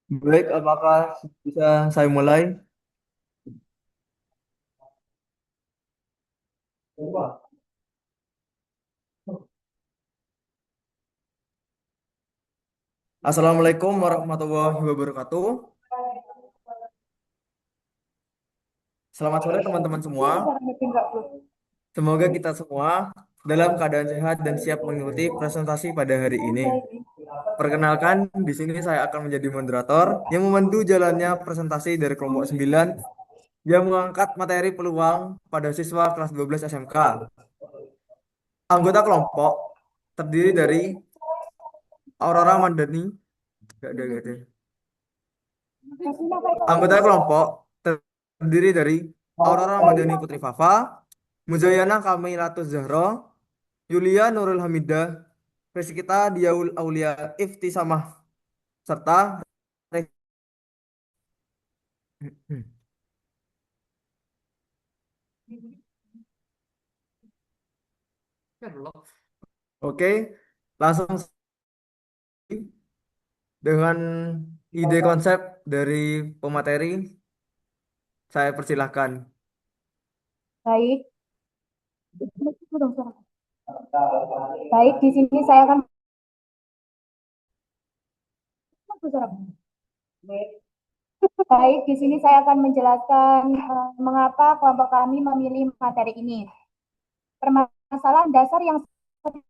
Baik, apakah bisa saya mulai? Assalamualaikum warahmatullahi wabarakatuh. Selamat sore teman-teman semua. Semoga kita semua dalam keadaan sehat dan siap mengikuti presentasi pada hari ini. Perkenalkan, di sini saya akan menjadi moderator yang membantu jalannya presentasi dari kelompok 9 yang mengangkat materi peluang pada siswa kelas 12 SMK. Anggota kelompok terdiri dari Aurora Mandani, gak ada. Anggota kelompok terdiri dari Aurora Madani Putri Fafa, Muzayana Kamilatus Zahro, Yulia Nurul Hamidah, Rizkita Diaul Aulia Iftisamah, serta Oke, langsung dengan ide konsep dari pemateri, saya persilahkan. Baik, baik di sini saya akan baik di sini saya akan menjelaskan mengapa kelompok kami memilih materi ini. Permasalahan dasar yang sering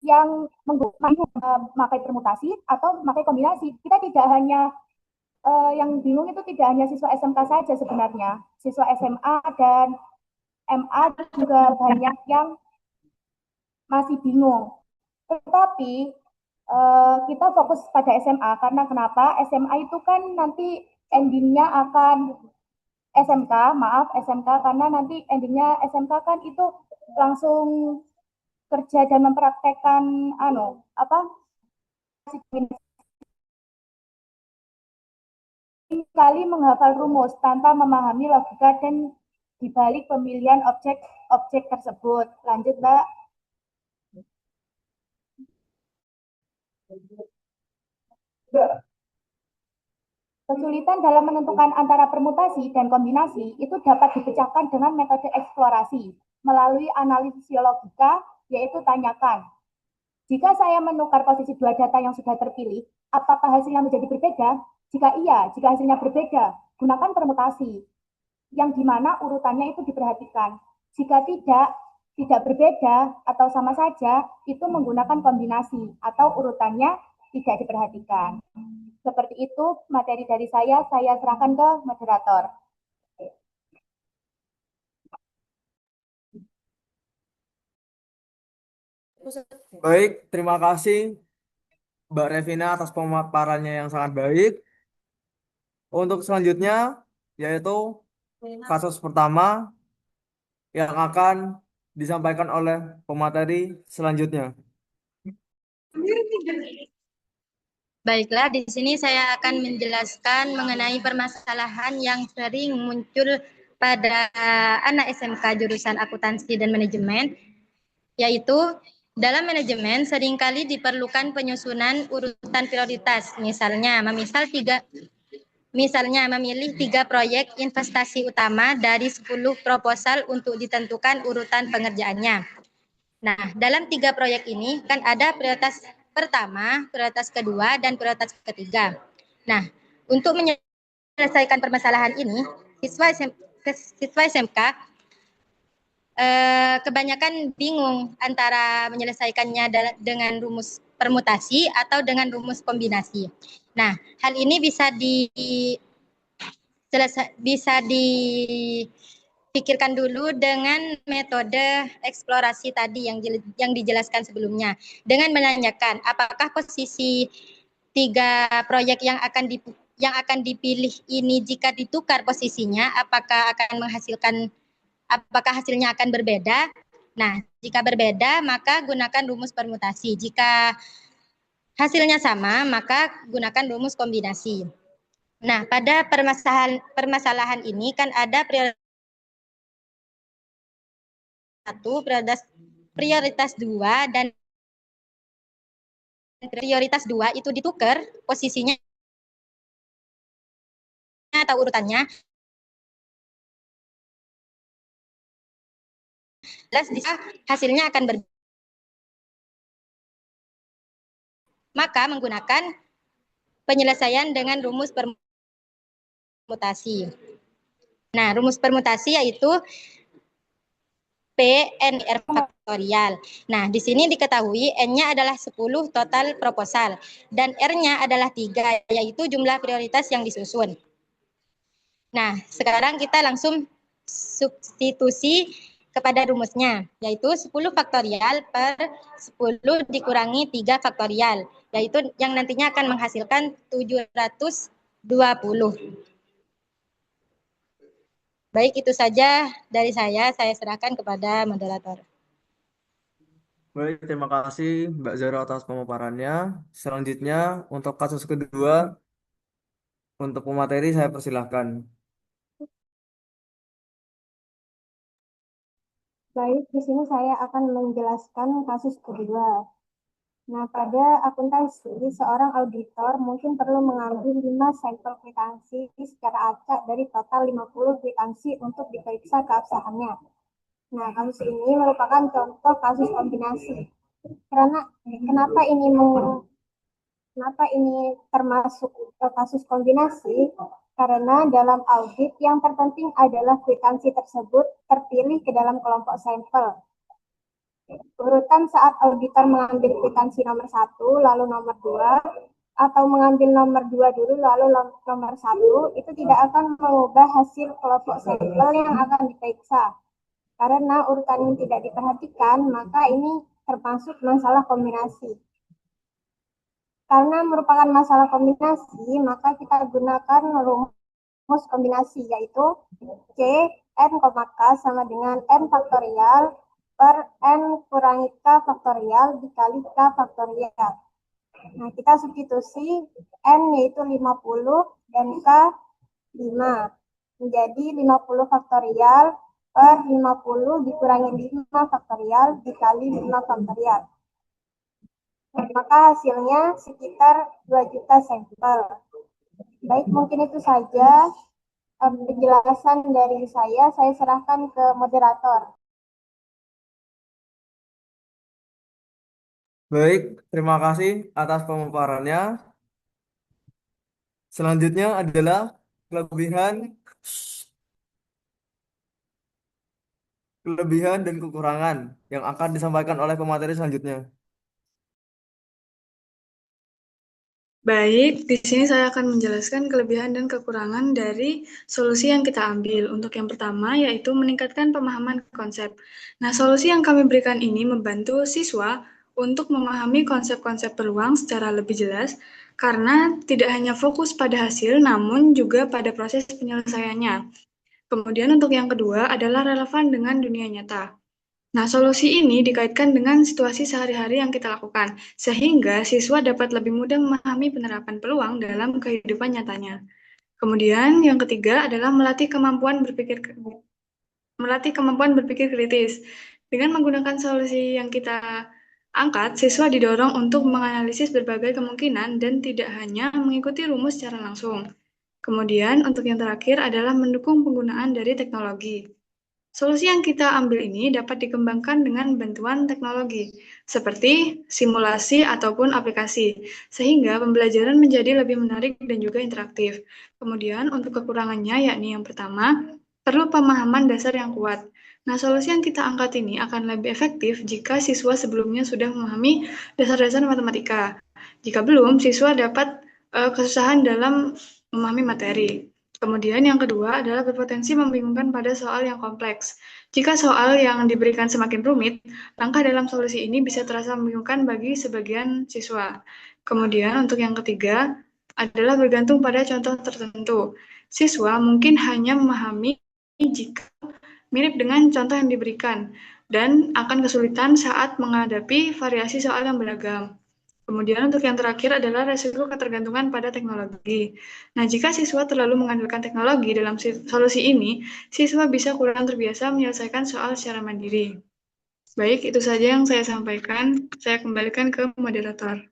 yang memakai permutasi atau memakai kombinasi. Kita tidak hanya yang bingung itu tidak hanya siswa SMK saja sebenarnya, siswa SMA dan MA juga banyak yang masih bingung. Tetapi kita fokus pada SMA karena kenapa? SMA itu kan nanti endingnya akan SMK, maaf SMK karena nanti endingnya SMK kan itu langsung kerja dan mempraktekkan apa kali menghafal rumus tanpa memahami logika dan dibalik pemilihan objek-objek tersebut. Lanjut, Mbak. Kesulitan dalam menentukan antara permutasi dan kombinasi itu dapat dipecahkan dengan metode eksplorasi melalui analisis logika, yaitu tanyakan. Jika saya menukar posisi dua data yang sudah terpilih, apakah hasilnya menjadi berbeda? Jika iya, jika hasilnya berbeda, gunakan permutasi, yang dimana urutannya itu diperhatikan. Jika tidak berbeda atau sama saja, itu menggunakan kombinasi atau urutannya tidak diperhatikan. Seperti itu materi dari saya serahkan ke moderator. Baik, terima kasih Mbak Revina atas pemaparannya yang sangat baik. Untuk selanjutnya, yaitu kasus pertama yang akan disampaikan oleh pemateri selanjutnya. Baiklah, di sini saya akan menjelaskan mengenai permasalahan yang sering muncul pada anak SMK jurusan akuntansi dan manajemen, yaitu dalam manajemen seringkali diperlukan penyusunan urutan prioritas. Misalnya memilih 3 proyek investasi utama dari 10 proposal untuk ditentukan urutan pengerjaannya. Nah, dalam 3 proyek ini kan ada prioritas pertama, prioritas kedua, dan prioritas ketiga. Nah, untuk menyelesaikan permasalahan ini, siswa SMK kebanyakan bingung antara menyelesaikannya dengan rumus permutasi atau dengan rumus kombinasi. Nah, hal ini bisa dipikirkan dulu dengan metode eksplorasi tadi yang dijelaskan sebelumnya, dengan menanyakan apakah posisi 3 proyek yang akan dipilih ini jika ditukar posisinya, apakah hasilnya akan berbeda. Nah, jika berbeda maka gunakan rumus permutasi. Jika hasilnya sama, maka gunakan rumus kombinasi. Nah, pada permasalahan ini kan ada prioritas 1, prioritas 2, dan prioritas 2 itu ditukar posisinya atau urutannya. Jelas hasilnya akan berbeda. Maka menggunakan penyelesaian dengan rumus permutasi. Nah, rumus permutasi yaitu PNR faktorial. Nah, di sini diketahui N-nya adalah 10 total proposal dan R-nya adalah 3, yaitu jumlah prioritas yang disusun. Nah, sekarang kita langsung substitusi kepada rumusnya, yaitu 10 faktorial per 10 dikurangi 3 faktorial, yaitu yang nantinya akan menghasilkan 720. Baik, itu saja dari saya serahkan kepada moderator. Baik, terima kasih Mbak Zara atas pemaparannya. Selanjutnya, untuk kasus kedua, untuk pemateri saya persilahkan. Baik, di sini saya akan menjelaskan kasus kedua. Nah, pada akuntansi, seorang auditor mungkin perlu mengambil 5 sampel kwitansi secara acak dari total 50 kwitansi untuk diperiksa keabsahannya. Nah, kasus ini merupakan contoh kasus kombinasi. Kenapa ini termasuk kasus kombinasi? Karena dalam audit yang terpenting adalah kwitansi tersebut terpilih ke dalam kelompok sampel. Urutan saat auditor mengambil kwitansi nomor 1, lalu nomor 2, atau mengambil nomor 2 dulu, lalu nomor 1, itu tidak akan mengubah hasil kelompok sampel yang akan diperiksa. Karena urutan yang tidak diperhatikan, maka ini termasuk masalah kombinasi. Karena merupakan masalah kombinasi, maka kita gunakan rumus kombinasi, yaitu C N, K sama dengan N faktorial per N kurangi K faktorial dikali K faktorial. Nah, kita substitusi N yaitu 50 dan K 5. Menjadi 50 faktorial per 50 dikurangi 5 faktorial dikali 5 faktorial. Maka hasilnya sekitar 2 juta sampel. Baik, mungkin itu saja penjelasan dari saya serahkan ke moderator. Baik, terima kasih atas pemaparannya. Selanjutnya adalah kelebihan kelebihan dan kekurangan yang akan disampaikan oleh pemateri selanjutnya. Baik, di sini saya akan menjelaskan kelebihan dan kekurangan dari solusi yang kita ambil. Untuk yang pertama, yaitu meningkatkan pemahaman konsep. Nah, solusi yang kami berikan ini membantu siswa untuk memahami konsep-konsep peluang secara lebih jelas, karena tidak hanya fokus pada hasil, namun juga pada proses penyelesaiannya. Kemudian untuk yang kedua adalah relevan dengan dunia nyata. Nah, solusi ini dikaitkan dengan situasi sehari-hari yang kita lakukan, sehingga siswa dapat lebih mudah memahami penerapan peluang dalam kehidupan nyatanya. Kemudian, yang ketiga adalah melatih kemampuan berpikir kritis. Dengan menggunakan solusi yang kita angkat, siswa didorong untuk menganalisis berbagai kemungkinan dan tidak hanya mengikuti rumus secara langsung. Kemudian, untuk yang terakhir adalah mendukung penggunaan dari teknologi. Solusi yang kita ambil ini dapat dikembangkan dengan bantuan teknologi, seperti simulasi ataupun aplikasi, sehingga pembelajaran menjadi lebih menarik dan juga interaktif. Kemudian untuk kekurangannya, yakni yang pertama, perlu pemahaman dasar yang kuat. Nah, solusi yang kita angkat ini akan lebih efektif jika siswa sebelumnya sudah memahami dasar-dasar matematika. Jika belum, siswa dapat kesusahan dalam memahami materi. Kemudian yang kedua adalah berpotensi membingungkan pada soal yang kompleks. Jika soal yang diberikan semakin rumit, langkah dalam solusi ini bisa terasa membingungkan bagi sebagian siswa. Kemudian untuk yang ketiga adalah bergantung pada contoh tertentu. Siswa mungkin hanya memahami jika mirip dengan contoh yang diberikan dan akan kesulitan saat menghadapi variasi soal yang beragam. Kemudian untuk yang terakhir adalah resiko ketergantungan pada teknologi. Nah, jika siswa terlalu mengandalkan teknologi dalam solusi ini, siswa bisa kurang terbiasa menyelesaikan soal secara mandiri. Baik, itu saja yang saya sampaikan. Saya kembalikan ke moderator.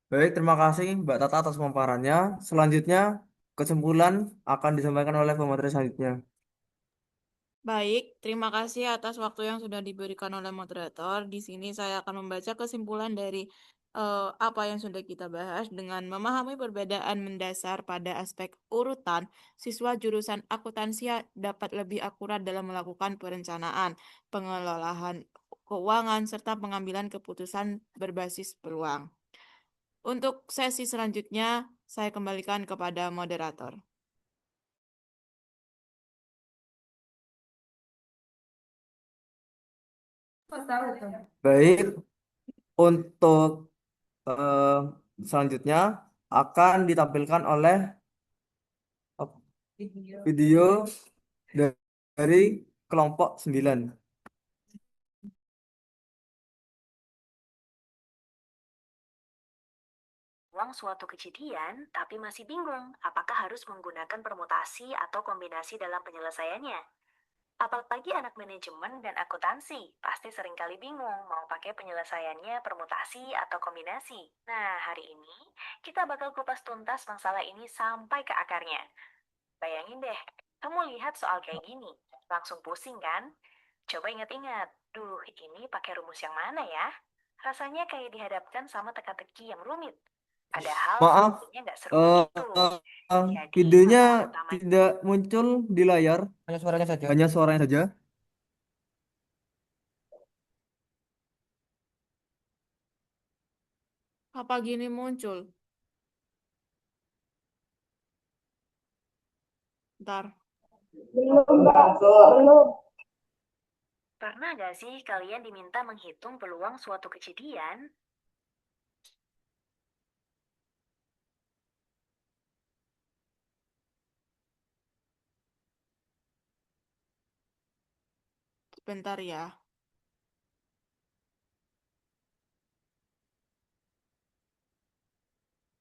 Baik, terima kasih Mbak Tata atas pemaparannya. Selanjutnya, kesimpulan akan disampaikan oleh pemateri selanjutnya. Baik, terima kasih atas waktu yang sudah diberikan oleh moderator. Di sini saya akan membaca kesimpulan dari apa yang sudah kita bahas. Dengan memahami perbedaan mendasar pada aspek urutan, siswa jurusan akuntansi dapat lebih akurat dalam melakukan perencanaan, pengelolaan keuangan, serta pengambilan keputusan berbasis peluang. Untuk sesi selanjutnya, saya kembalikan kepada moderator. Baik, untuk eh, selanjutnya akan ditampilkan oleh video dari kelompok 9. Uang suatu kejadian, tapi masih bingung apakah harus menggunakan permutasi atau kombinasi dalam penyelesaiannya. Apalagi anak manajemen dan akuntansi, pasti seringkali bingung mau pakai penyelesaiannya permutasi atau kombinasi. Nah, hari ini kita bakal kupas tuntas masalah ini sampai ke akarnya. Bayangin deh, kamu lihat soal kayak gini, langsung pusing kan? Coba ingat-ingat, ini pakai rumus yang mana ya? Rasanya kayak dihadapkan sama teka-teki yang rumit. Padahal Maaf, sebetulnya nggak serumit itu. Jadi videonya masalah utama tidak muncul di layar, hanya suaranya saja. Hanya suaranya saja. Apa gini muncul? Ntar. Belum, Mbak. Belum. Pernah nggak sih kalian diminta menghitung peluang suatu kejadian? Sebentar ya.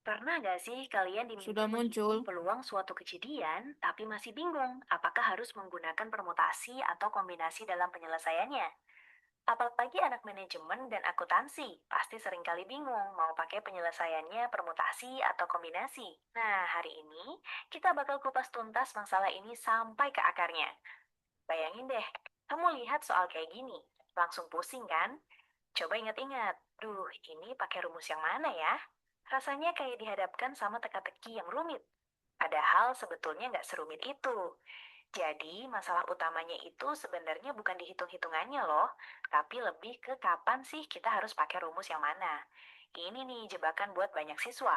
Pernah nggak sih kalian diminta Sudah muncul. menghitung peluang suatu kejadian, tapi masih bingung apakah harus menggunakan permutasi atau kombinasi dalam penyelesaiannya? Apalagi anak manajemen dan akuntansi, pasti seringkali bingung mau pakai penyelesaiannya permutasi atau kombinasi. Nah, hari ini kita bakal kupas tuntas masalah ini sampai ke akarnya. Bayangin deh, kamu lihat soal kayak gini, langsung pusing kan? Coba ingat-ingat, ini pakai rumus yang mana ya? Rasanya kayak dihadapkan sama teka-teki yang rumit. Padahal sebetulnya nggak serumit itu. Jadi, masalah utamanya itu sebenarnya bukan di hitung-hitungannya loh, tapi lebih ke kapan sih kita harus pakai rumus yang mana. Ini nih jebakan buat banyak siswa.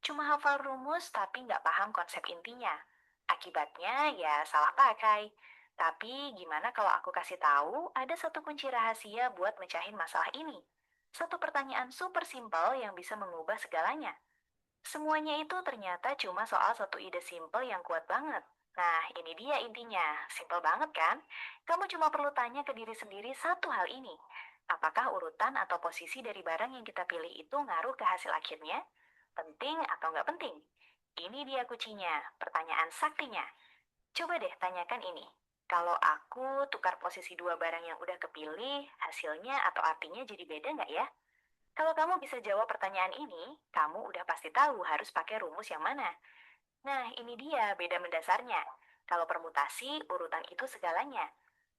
Cuma hafal rumus tapi nggak paham konsep intinya. Akibatnya ya salah pakai. Tapi gimana kalau aku kasih tahu ada satu kunci rahasia buat mecahin masalah ini? Satu pertanyaan super simpel yang bisa mengubah segalanya. Semuanya itu ternyata cuma soal satu ide simpel yang kuat banget. Nah, ini dia intinya. Simpel banget kan? Kamu cuma perlu tanya ke diri sendiri satu hal ini. Apakah urutan atau posisi dari barang yang kita pilih itu ngaruh ke hasil akhirnya? Penting atau nggak penting? Ini dia kuncinya, pertanyaan saktinya. Coba deh tanyakan ini. Kalau aku tukar posisi dua barang yang udah kepilih, hasilnya atau artinya jadi beda nggak ya? Kalau kamu bisa jawab pertanyaan ini, kamu udah pasti tahu harus pakai rumus yang mana. Nah, ini dia beda mendasarnya. Kalau permutasi, urutan itu segalanya.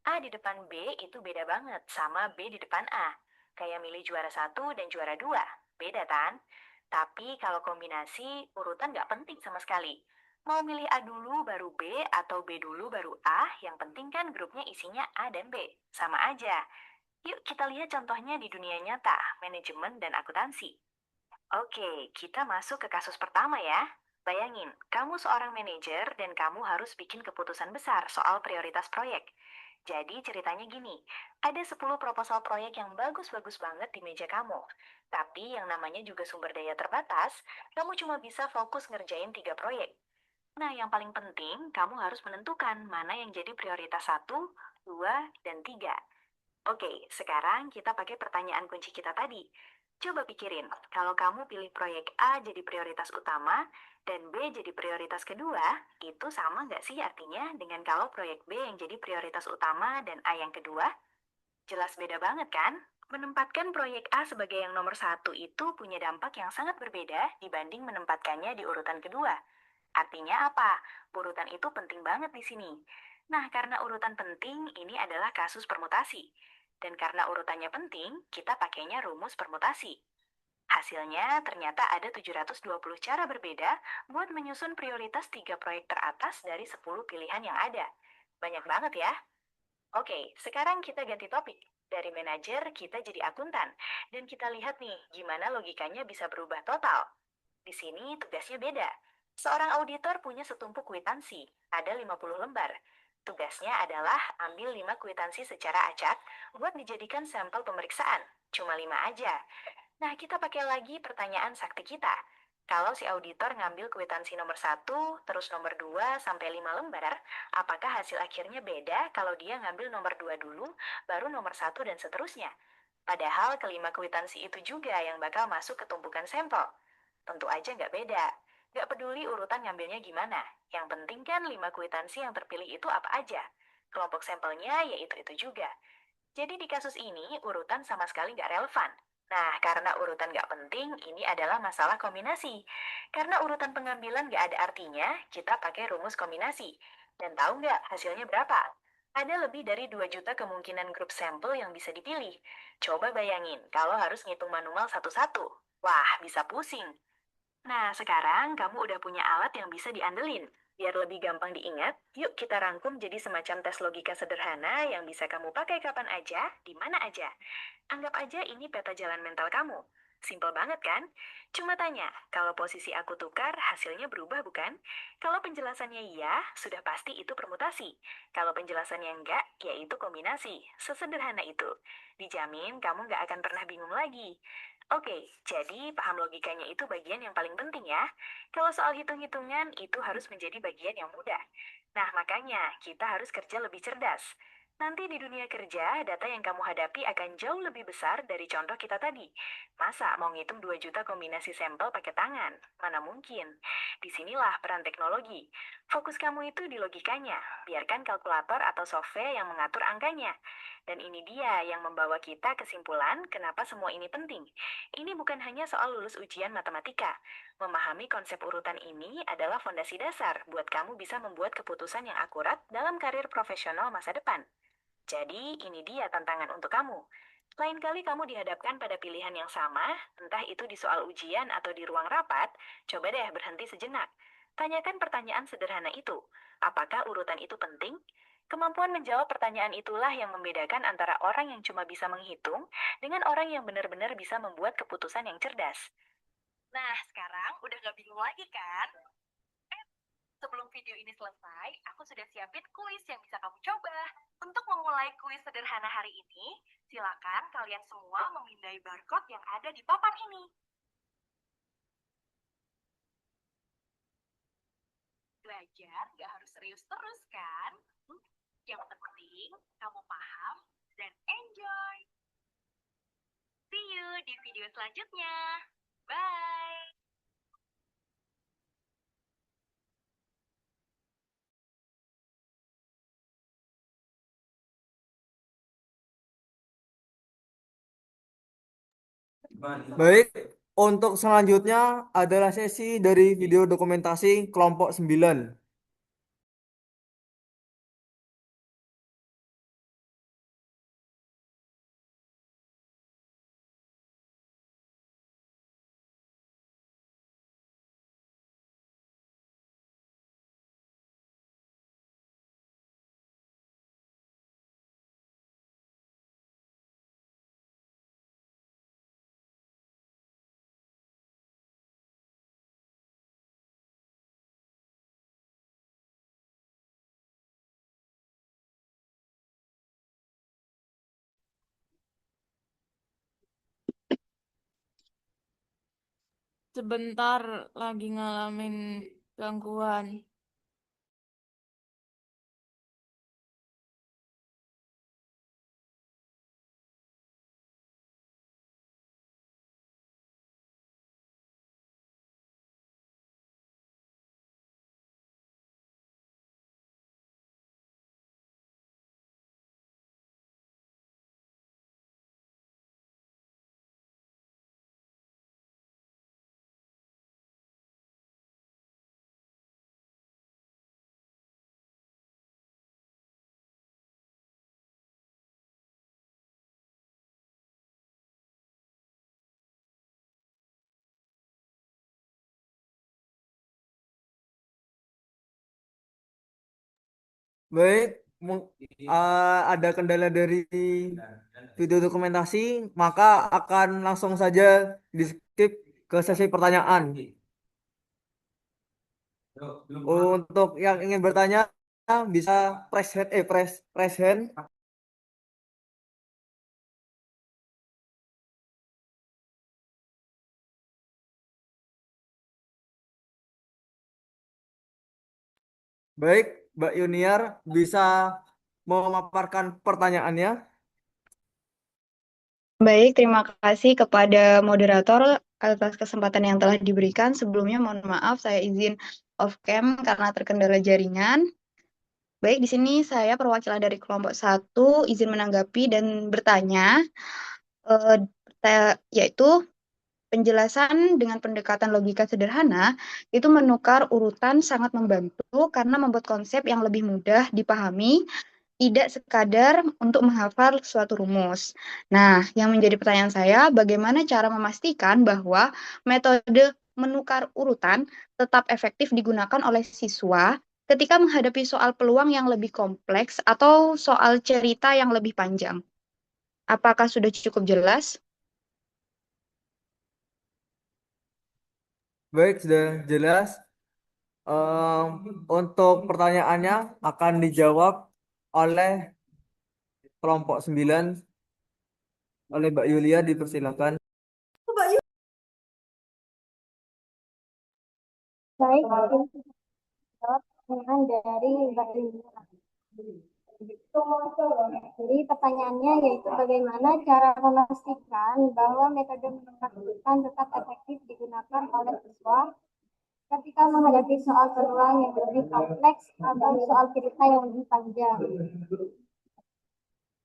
A di depan B itu beda banget sama B di depan A. Kayak milih juara satu dan juara dua. Beda kan? Tapi kalau kombinasi, urutan nggak penting sama sekali. Mau milih A dulu baru B atau B dulu baru A, yang penting kan grupnya isinya A dan B. Sama aja. Yuk kita lihat contohnya di dunia nyata, manajemen dan akuntansi. Oke, kita masuk ke kasus pertama ya. Bayangin, kamu seorang manajer dan kamu harus bikin keputusan besar soal prioritas proyek. Jadi ceritanya gini, ada 10 proposal proyek yang bagus-bagus banget di meja kamu. Tapi yang namanya juga sumber daya terbatas, kamu cuma bisa fokus ngerjain 3 proyek. Nah, yang paling penting, kamu harus menentukan mana yang jadi prioritas 1, 2, dan 3. Oke, sekarang kita pakai pertanyaan kunci kita tadi. Coba pikirin, kalau kamu pilih proyek A jadi prioritas utama dan B jadi prioritas kedua, itu sama nggak sih artinya dengan kalau proyek B yang jadi prioritas utama dan A yang kedua? Jelas beda banget kan? Menempatkan proyek A sebagai yang nomor satu itu punya dampak yang sangat berbeda dibanding menempatkannya di urutan kedua. Artinya apa? Urutan itu penting banget di sini. Nah, karena urutan penting, ini adalah kasus permutasi. Dan karena urutannya penting, kita pakainya rumus permutasi. Hasilnya, ternyata ada 720 cara berbeda buat menyusun prioritas 3 proyek teratas dari 10 pilihan yang ada. Banyak banget ya. Oke, sekarang kita ganti topik. Dari manajer, kita jadi akuntan. Dan kita lihat nih, gimana logikanya bisa berubah total. Di sini tugasnya beda. Seorang auditor punya setumpuk kwitansi, ada 50 lembar. Tugasnya adalah ambil 5 kwitansi secara acak buat dijadikan sampel pemeriksaan. Cuma 5 aja. Nah, kita pakai lagi pertanyaan sakti kita. Kalau si auditor ngambil kwitansi nomor 1, terus nomor 2 sampai 5 lembar, apakah hasil akhirnya beda kalau dia ngambil nomor 2 dulu, baru nomor 1 dan seterusnya? Padahal kelima kwitansi itu juga yang bakal masuk ke tumpukan sampel. Tentu aja nggak beda. Nggak peduli urutan ngambilnya gimana. Yang penting kan 5 kwitansi yang terpilih itu apa aja. Kelompok sampelnya ya itu-itu juga. Jadi di kasus ini, urutan sama sekali nggak relevan. Nah, karena urutan nggak penting, ini adalah masalah kombinasi. Karena urutan pengambilan nggak ada artinya, kita pakai rumus kombinasi. Dan tahu nggak hasilnya berapa? Ada lebih dari 2 juta kemungkinan grup sampel yang bisa dipilih. Coba bayangin, kalau harus ngitung manual satu-satu. Wah, bisa pusing. Nah, sekarang kamu udah punya alat yang bisa diandelin. Biar lebih gampang diingat, yuk kita rangkum jadi semacam tes logika sederhana yang bisa kamu pakai kapan aja, di mana aja. Anggap aja ini peta jalan mental kamu. Simpel banget kan? Cuma tanya, kalau posisi aku tukar, hasilnya berubah bukan? Kalau penjelasannya iya, sudah pasti itu permutasi. Kalau penjelasannya enggak, yaitu kombinasi. Sesederhana itu. Dijamin kamu nggak akan pernah bingung lagi. Oke, jadi paham logikanya itu bagian yang paling penting ya. Kalau soal hitung-hitungan, itu harus menjadi bagian yang mudah. Nah, makanya kita harus kerja lebih cerdas. Nanti di dunia kerja, data yang kamu hadapi akan jauh lebih besar dari contoh kita tadi. Masa mau ngitung 2 juta kombinasi sampel pakai tangan? Mana mungkin. Disinilah peran teknologi. Fokus kamu itu di logikanya. Biarkan kalkulator atau software yang mengatur angkanya. Dan ini dia yang membawa kita kesimpulan kenapa semua ini penting. Ini bukan hanya soal lulus ujian matematika. Memahami konsep urutan ini adalah fondasi dasar buat kamu bisa membuat keputusan yang akurat dalam karir profesional masa depan. Jadi, ini dia tantangan untuk kamu. Lain kali kamu dihadapkan pada pilihan yang sama, entah itu di soal ujian atau di ruang rapat, coba deh berhenti sejenak. Tanyakan pertanyaan sederhana itu. Apakah urutan itu penting? Kemampuan menjawab pertanyaan itulah yang membedakan antara orang yang cuma bisa menghitung dengan orang yang benar-benar bisa membuat keputusan yang cerdas. Nah, sekarang udah gak bingung lagi kan? Sebelum video ini selesai, aku sudah siapin kuis yang bisa kamu coba. Untuk memulai kuis sederhana hari ini, silakan kalian semua memindai barcode yang ada di papan ini. Belajar gak harus serius terus kan? Yang penting kamu paham dan enjoy. See you di video selanjutnya. Bye! Baik, untuk selanjutnya adalah sesi dari video dokumentasi kelompok 9. Sebentar lagi ngalamin gangguan. Baik, ada kendala dari video dokumentasi, maka akan langsung saja di skip ke sesi pertanyaan. Untuk yang ingin bertanya bisa press hand. Baik, Mbak Yuniar bisa memaparkan pertanyaannya. Baik, terima kasih kepada moderator atas kesempatan yang telah diberikan. Sebelumnya mohon maaf, saya izin off cam karena terkendala jaringan. Baik, di sini saya perwakilan dari kelompok 1 izin menanggapi dan bertanya, yaitu penjelasan dengan pendekatan logika sederhana itu menukar urutan sangat membantu karena membuat konsep yang lebih mudah dipahami, tidak sekadar untuk menghafal suatu rumus. Nah, yang menjadi pertanyaan saya, bagaimana cara memastikan bahwa metode menukar urutan tetap efektif digunakan oleh siswa ketika menghadapi soal peluang yang lebih kompleks atau soal cerita yang lebih panjang? Apakah sudah cukup jelas? Baik, sudah jelas. Em, untuk pertanyaannya akan dijawab oleh kelompok 9 oleh Mbak Yulia, dipersilakan. Baik, ini jawab pertanyaan dari Mbak Lina. Jadi pertanyaannya yaitu bagaimana cara memastikan bahwa metode menentukan tetap efektif digunakan oleh siswa ketika menghadapi soal peluang yang lebih kompleks atau soal cerita yang lebih panjang.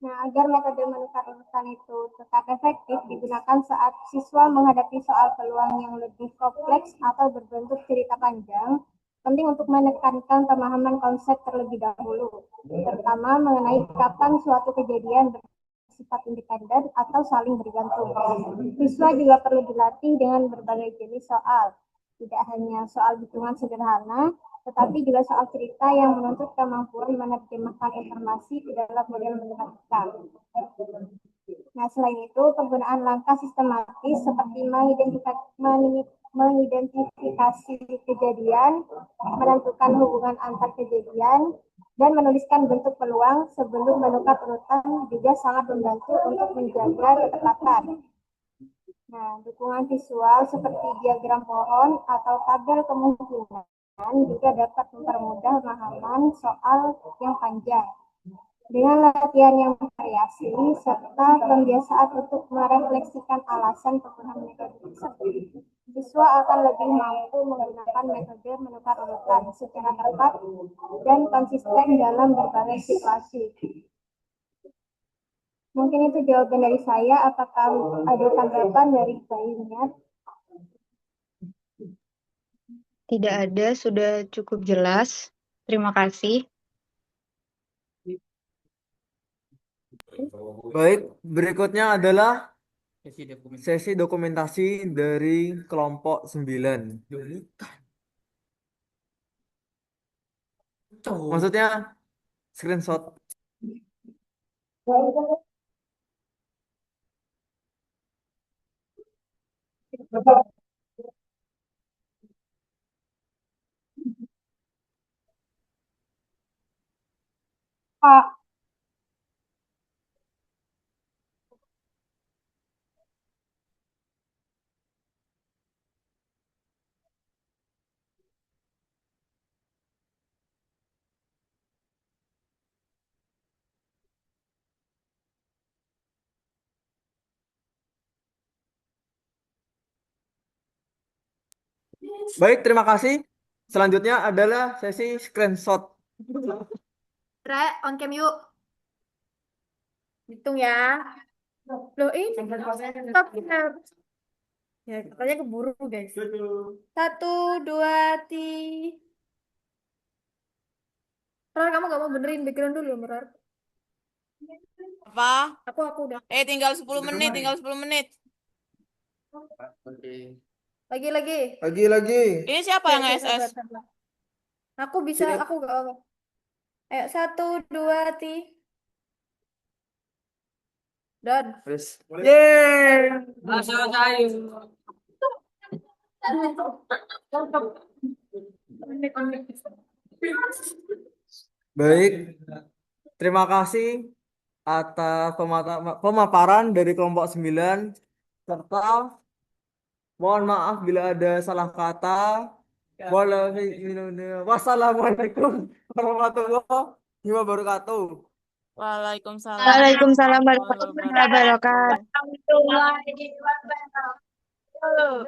Nah, agar metode menukar urutan itu tetap efektif digunakan saat siswa menghadapi soal peluang yang lebih kompleks atau berbentuk cerita panjang, penting untuk menekankan pemahaman konsep terlebih dahulu, terutama mengenai kapan suatu kejadian bersifat independen atau saling bergantung. Siswa juga perlu dilatih dengan berbagai jenis soal, tidak hanya soal hitungan sederhana, tetapi juga soal cerita yang menuntut kemampuan menerjemahkan informasi ke dalam model matematika. Nah, selain itu, penggunaan langkah sistematis seperti mengidentifikasi kejadian, menentukan hubungan antar kejadian, dan menuliskan bentuk peluang sebelum menukar urutan juga sangat membantu untuk menjaga ketepatan. Nah, dukungan visual seperti diagram pohon atau tabel kemungkinan juga dapat mempermudah pemahaman soal yang panjang. Dengan latihan yang bervariasi serta pembiasaan untuk merefleksikan alasan penggunaan metode tersebut, siswa akan lebih mampu menggunakan metode menukar urutan secara tepat dan konsisten dalam berbagai situasi. Mungkin itu jawaban dari saya. Apakah ada tanggapan dari Mbak Yuniar? Tidak ada, sudah cukup jelas. Terima kasih. Baik, berikutnya adalah sesi dokumentasi dari kelompok 9. Maksudnya screenshot. Pak, Baik, terima kasih. Selanjutnya adalah sesi screenshot. Re, on cam yuk. Hitung ya. Loh ini stop ya. Ya, katanya keburu guys. 1, 2, 3. Rar, kamu gak mau benerin background dulu, Rar. Apa? Aku udah. Tinggal 10 menit, tinggal 10 menit. Lagi. Lagi. Ini siapa yang SS? Aku bisa, aku gak apa. Ayo 1, 2, 3. Don. Terus. Yeay. Baik, terima kasih atas pemaparan dari kelompok 9 serta mohon maaf bila ada salah kata. Wassalamualaikum warahmatullahi wabarakatuh. Waalaikumsalam Waalaikumsalam warahmatullahi warahmatullahi wabarakatuh. wabarakatuh.